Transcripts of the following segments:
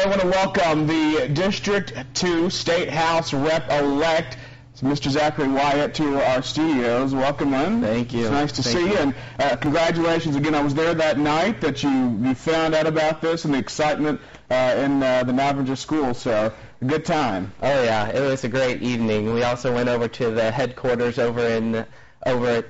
I want to welcome the District 2 State House Rep-elect, Mr. Zachary Wyatt, to our studios. Welcome in. Thank you. It's nice to see you, and congratulations again. I was there that night that you found out about this and the excitement in the Navinger School, so a good time. Oh yeah, it was a great evening. We also went over to the headquarters over at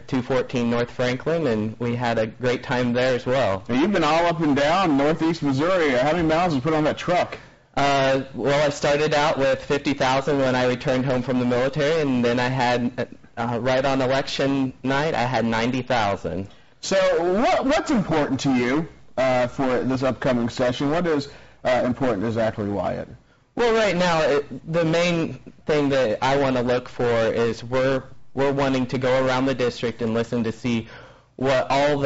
214 North Franklin, and we had a great time there as well. Now, you've been all up and down northeast Missouri. How many miles did you put on that truck? Well, I started out with 50,000 when I returned home from the military, and then I had, right on election night, I had 90,000. So what's important to you for this upcoming session? What is important to Zachary Wyatt? Well, right now, the main thing that I want to look for is we're wanting to go around the district and listen to see what all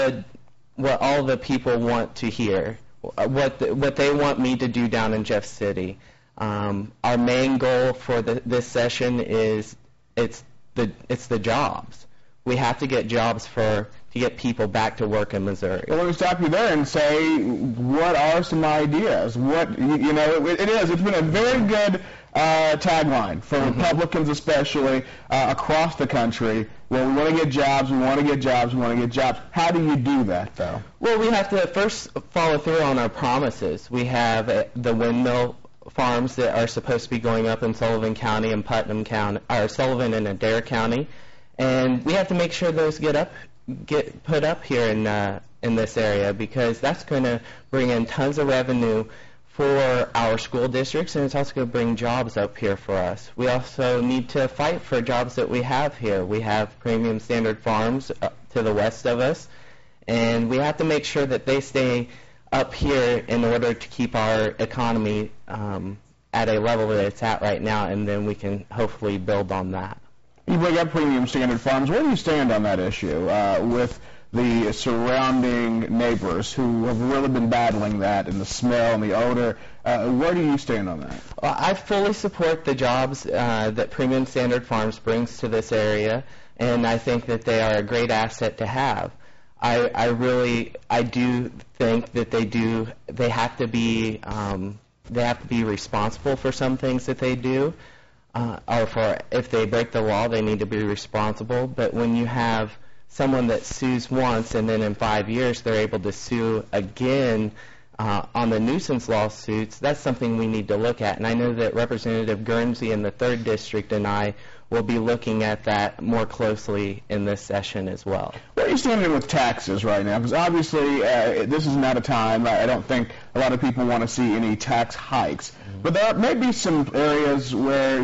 the people want to hear, what they want me to do down in Jeff City. Our main goal for this session is it's the jobs. We have to get jobs to get people back to work in Missouri. Well, let me stop you there and say, what are some ideas? It's been a very good tagline for Republicans especially across the country. Well, we want to get jobs, we want to get jobs, we want to get jobs. How do you do that, though? Well, we have to first follow through on our promises. We have the windmill farms that are supposed to be going up in Sullivan County and Putnam County, or Sullivan and Adair County, and we have to make sure those get put up here in this area, because that's going to bring in tons of revenue for our school districts, and it's also going to bring jobs up here for us. We also need to fight for jobs that we have here. We have Premium Standard Farms to the west of us, and we have to make sure that they stay up here in order to keep our economy at a level that it's at right now, and then we can hopefully build on that. You bring up Premium Standard Farms. Where do you stand on that issue with the surrounding neighbors who have really been battling that and the smell and the odor? Where do you stand on that? Well, I fully support the jobs that Premium Standard Farms brings to this area, and I think that they are a great asset to have. I do think that they have to be responsible for some things that they do. Or for if they break the law, they need to be responsible. But when you have someone that sues once and then in 5 years they're able to sue again on the nuisance lawsuits, that's something we need to look at. And I know that Representative Guernsey in the 3rd District and I will be looking at that more closely in this session as well. Where are you standing with taxes right now? Because obviously this is not a time, I don't think a lot of people want to see any tax hikes. But there may be some areas where,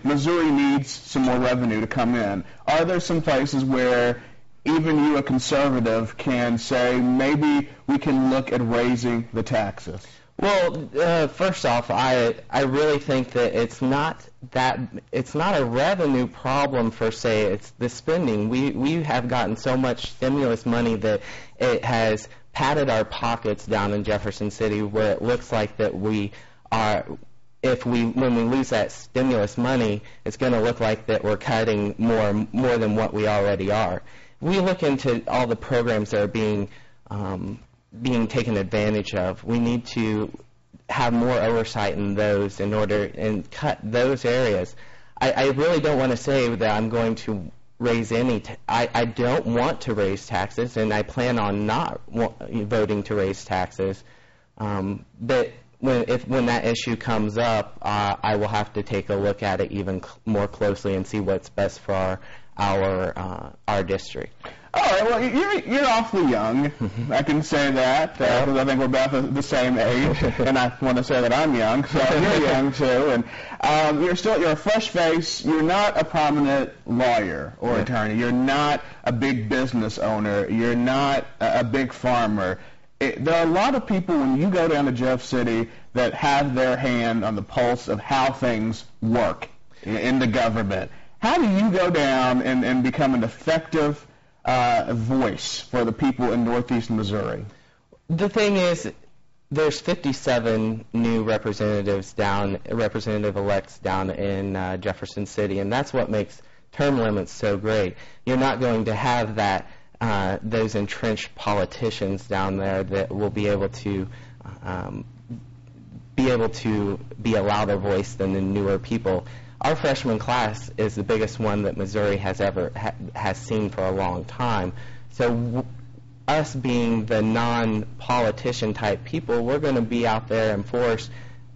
Missouri needs some more revenue to come in. Are there some places where even you, a conservative, can say maybe we can look at raising the taxes? Well, first off, I really think that it's not a revenue problem per se. It's the spending. We have gotten so much stimulus money that it has padded our pockets down in Jefferson City, where it looks like that when we lose that stimulus money, it's going to look like that we're cutting more than what we already are. We look into all the programs that are being taken advantage of. We need to have more oversight in those and cut those areas. I really don't want to say that I'm going to raise I don't want to raise taxes, and I plan on not voting to raise taxes. But when that issue comes up, I will have to take a look at it even more closely and see what's best for our district. All right, well, you're awfully young. I can say that, because I think we're about the same age, and I want to say that I'm young, so you're young too. And you're a fresh face. You're not a prominent lawyer or attorney. You're not a big business owner. You're not a big farmer. There are a lot of people, when you go down to Jeff City, that have their hand on the pulse of how things work in the government. How do you go down and become an effective voice for the people in northeast Missouri? The thing is, there's 57 new representative-elects down in Jefferson City, and that's what makes term limits so great. You're not going to have those entrenched politicians down there that will be able to be able to be a louder voice than the newer people. Our freshman class is the biggest one that Missouri has ever has seen for a long time. So us being the non-politician type people, we're going to be out there in force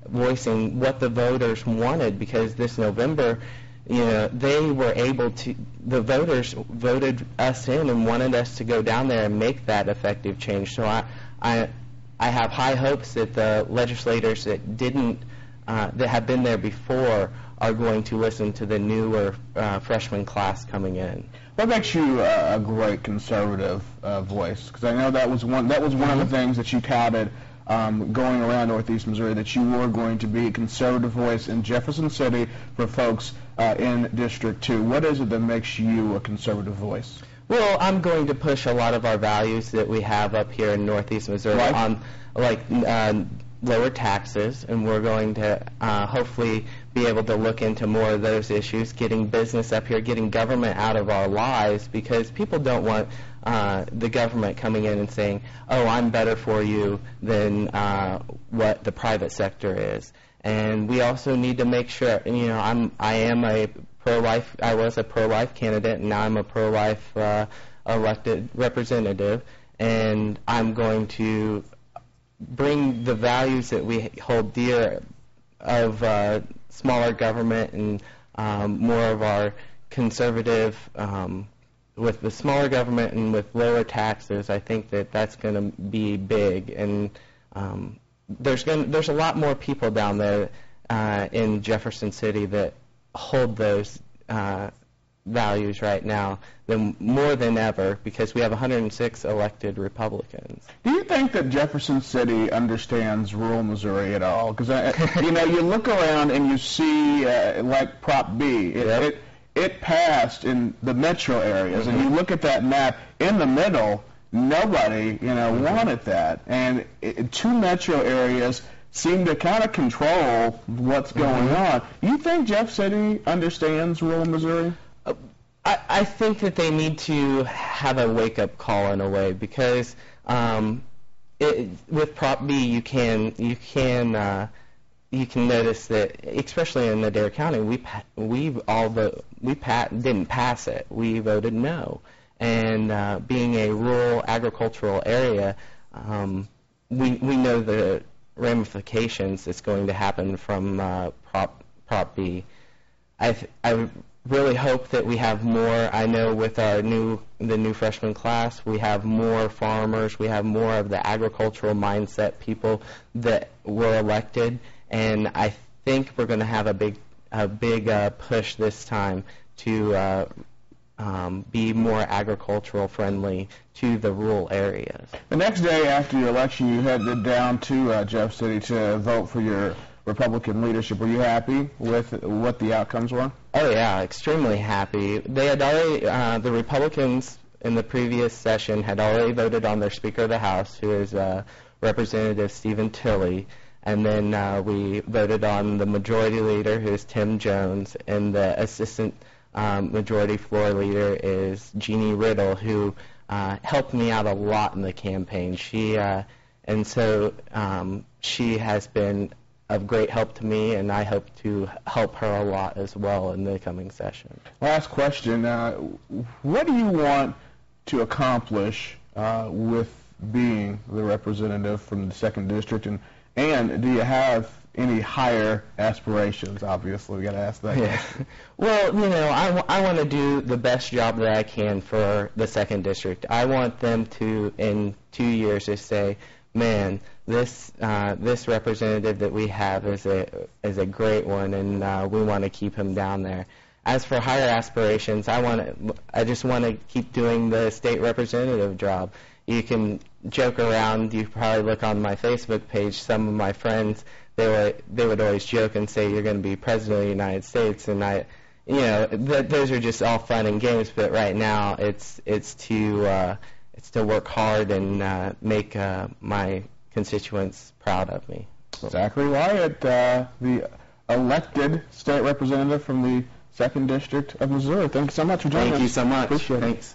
voicing what the voters wanted, because this November, they were able to, the voters voted us in and wanted us to go down there and make that effective change. So I have high hopes that the legislators that that have been there before are going to listen to the newer freshman class coming in. What makes you a great conservative voice? Because I know that was one of the things that you touted going around Northeast Missouri, that you were going to be a conservative voice in Jefferson City for folks in District 2. What is it that makes you a conservative voice? Well, I'm going to push a lot of our values that we have up here in Northeast Missouri on, like lower taxes, and we're going to hopefully be able to look into more of those issues, getting business up here, getting government out of our lives, because people don't want the government coming in and saying, oh, I'm better for you than what the private sector is. And we also need to make sure, I am a pro-life, I was a pro-life candidate, and now I'm a pro-life elected representative, and I'm going to bring the values that we hold dear of smaller government and more of our conservative, with the smaller government and with lower taxes. I think that that's going to be big, and there's a lot more people down there in Jefferson City that hold those values right now, more than ever, because we have 106 elected Republicans. Do you think that Jefferson City understands rural Missouri at all? Because you look around and you see like Prop B, it passed in the metro areas, and you look at that map in the middle, nobody wanted that, and two metro areas seem to kind of control what's going on. You think Jeff City understands rural Missouri? I think that they need to have a wake-up call in a way, because with Prop B, you can notice that, especially in Adair County, we didn't pass it. We voted no, and being a rural agricultural area, we know the ramifications that's going to happen from Prop B. I really hope that we have more. I know with the new freshman class, we have more farmers, we have more of the agricultural mindset people that were elected, and I think we're going to have a big push this time to be more agricultural friendly to the rural areas. The next day after your election, you headed down to Jeff City to vote for your Republican leadership. Were you happy with what the outcomes were? Oh yeah, extremely happy. They had already, the Republicans in the previous session had already voted on their Speaker of the House, who is Representative Stephen Tilley, and then we voted on the Majority Leader, who is Tim Jones, and the Assistant Majority Floor Leader is Jeannie Riddle, who helped me out a lot in the campaign. She has been of great help to me, and I hope to help her a lot as well in the coming session. Last question. What do you want to accomplish with being the representative from the 2nd District, and do you have any higher aspirations? Obviously, we got to ask that question. Well, I want to do the best job that I can for the 2nd District. I want them to, in 2 years, just say, man, this representative that we have is a great one, and we want to keep him down there. As for higher aspirations, I just want to keep doing the state representative job. You can joke around. You probably look on my Facebook page. Some of my friends, they would always joke and say, "You're going to be president of the United States," and those are just all fun and games. But right now, it's to work hard and make my constituents proud of me. Zachary Wyatt, the elected state representative from the 2nd District of Missouri. Thank you so much for joining us. Thank you so much. Appreciate it. Thanks.